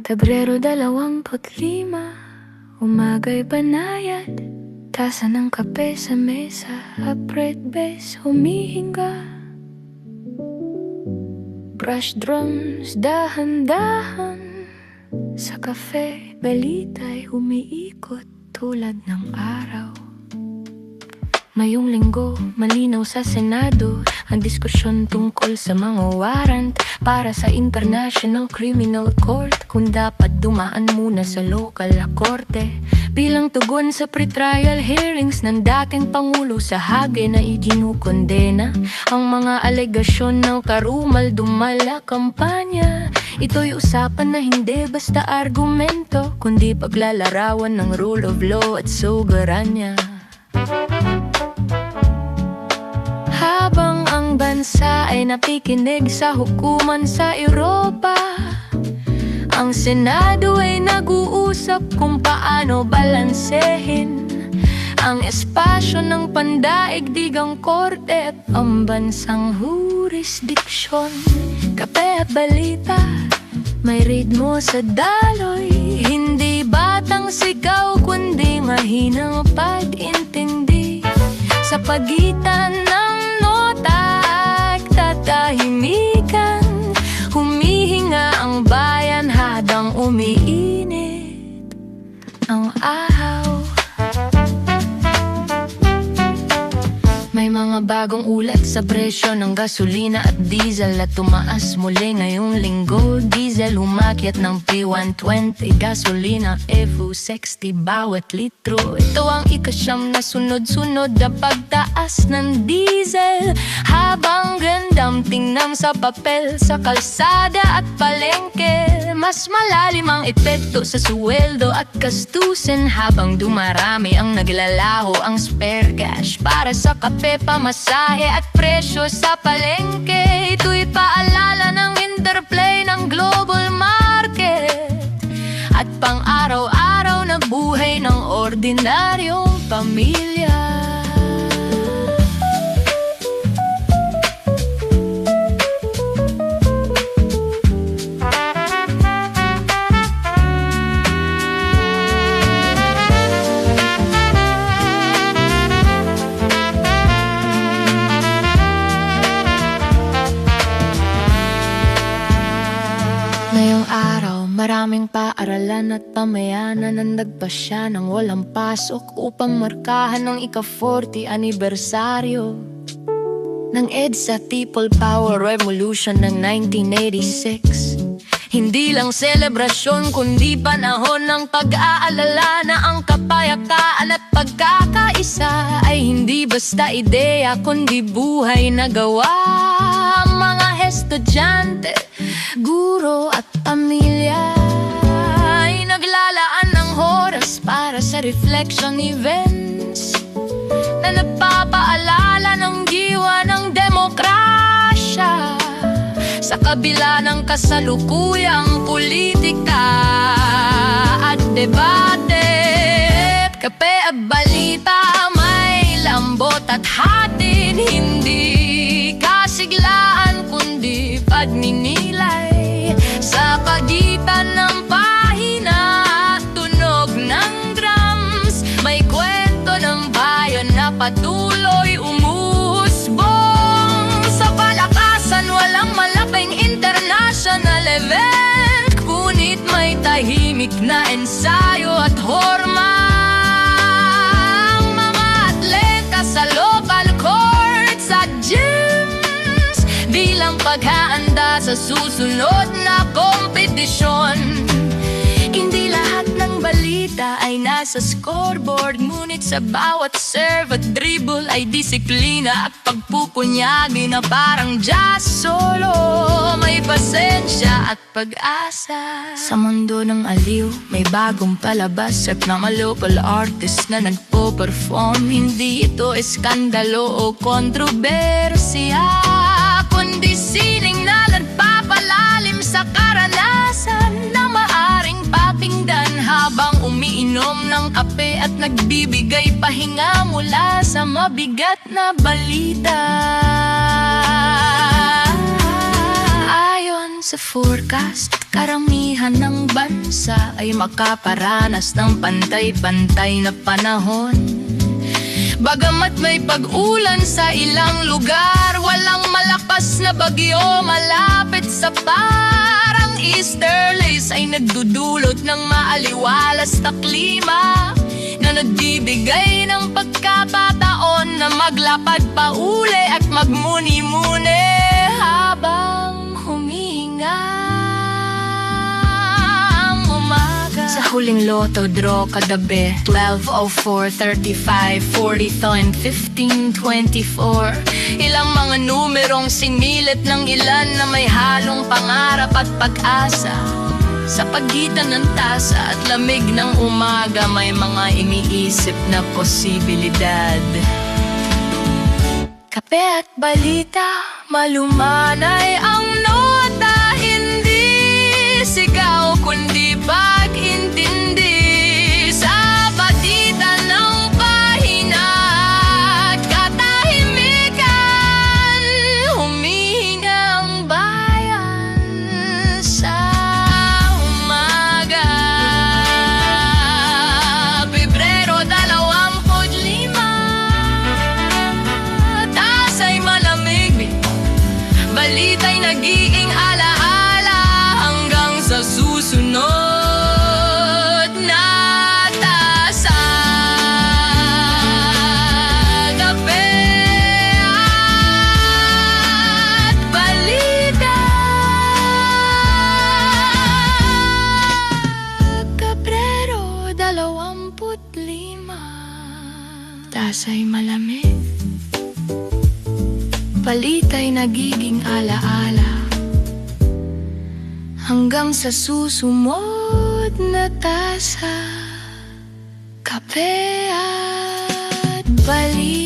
Pebrero 25, umaga'y banayad, tasa ng kape sa mesa, upright bass humihinga. Brush drums dahan-dahan, sa kafe balita'y umiikot tulad ng araw. Mayong linggo, malinaw sa Senado ang diskusyon tungkol sa mga warrant para sa International Criminal Court, kung dapat dumaan muna sa lokal na korte bilang tugon sa pre-trial hearings ng dating Pangulo sa Hague na iginukondena ang mga alegasyon ng karumal-dumal na kampanya. Ito'y usapan na hindi basta argumento, kundi paglalarawan ng rule of law at soberanya. Habang ang bansa ay nakikinig sa hukuman sa Europa, ang Senado ay nag-uusap kung paano balansehin ang espasyo ng pandaigdigang korte at ang bansang jurisdiksyon. Kape at balita, may ritmo sa daloy, hindi batang sigaw kundi mahinang pag-intindi. Sa pagitan ng nota at katahimikan, humihinga ang bayan habang umiinit ang ahaw. May mga bagong ulat sa presyo ng gasolina at diesel at tumaas muli ngayong linggo. Diesel humakyat ng P120, gasolina FU60 bawat litro. Ito ang ikasyam na sunod-sunod na pagtaas ng diesel, habang gandang tingnan sa papel sa kalsada at palengke. Mas malalim ang epekto sa suweldo at gastusin habang dumarami ang naglalaho ang spare cash para sa kape, pamasahe at presyo sa palengke. Ito'y paalala ng interplay ng global market at pang-araw-araw na buhay ng ordinaryong pamilya. Ngayong araw, maraming paaralan at pamayanan ang nagpasya ng walang pasok upang markahan ang ika-40 anibersaryo ng EDSA People Power Revolution ng 1986. Hindi lang selebrasyon kundi panahon ng pag-aalala na ang kapayapaan at pagkakaisa ay hindi basta ideya kundi buhay na gawa. Ang mga estudyante, guro at pamilya ay naglalaan ng oras para sa reflection events na nagpapaalala ng diwa ng demokrasya sa kabila ng kasalukuyang politika at debate. Kape at balita, may lambot at hatid, hindi kasiglaan kundi pagninilay. Sa pagitan ng pahina at tunog ng drums, may kwento ng bayan na patuloy umusbong. Sa palakasan walang malaping international event, ngunit may tahimik na ensayo at horma. Ang mga atleta sa local courts at gyms bilang paghahanda sa susunod na kompetisyon. Hindi lahat ng balita ay nasa scoreboard, ngunit sa bawat serve at dribble ay disiplina at pagpupunyagi na parang jazz solo. May pasensya at pag-asa. Sa mundo ng aliw, may bagong palabas at mga local artists na nagpo-perform. Hindi ito eskandalo o kontrobersya, kundi sining na nagpapalalim sa karanasan na maaring pakinggan habang umiinom ng kape at nagbibigay pahinga mula sa mabigat na balita. Ayon sa forecast, karamihan ng bansa ay makaparanas ng pantay-pantay na panahon. Bagamat may pag-ulan sa ilang lugar, walang malakas na bagyo malapit sa parang easterlies ay nagdudulot ng maaliwalas na klima na nagbibigay ng pagkakataon na maglapad pa uli at magmuni-muni habang humihinga ang umaga. Sa huling lotto draw kagabi, 12, 04, 35, 40, and 15, 24. Ilang mga numerong sinilit ng ilan na may halong pangarap at pag-asa. Sa pagitan ng tasa at lamig ng umaga, may mga iniisip na posibilidad. Kape at balita, malumanay ang nota, hindi sigaw kundi pag-intindi. Sa pagitan ng pahina at katahimikan, humihinga ang bayan sa umaga. Pebrero 25, taas ay malamig, balita'y nagiging alaala hanggang sa susunod na tasa. Kape at balita, Pebrero 25, tasa'y malamig, balita'y nagiging alaala hanggang sa susunod na tasa. Kape at balita.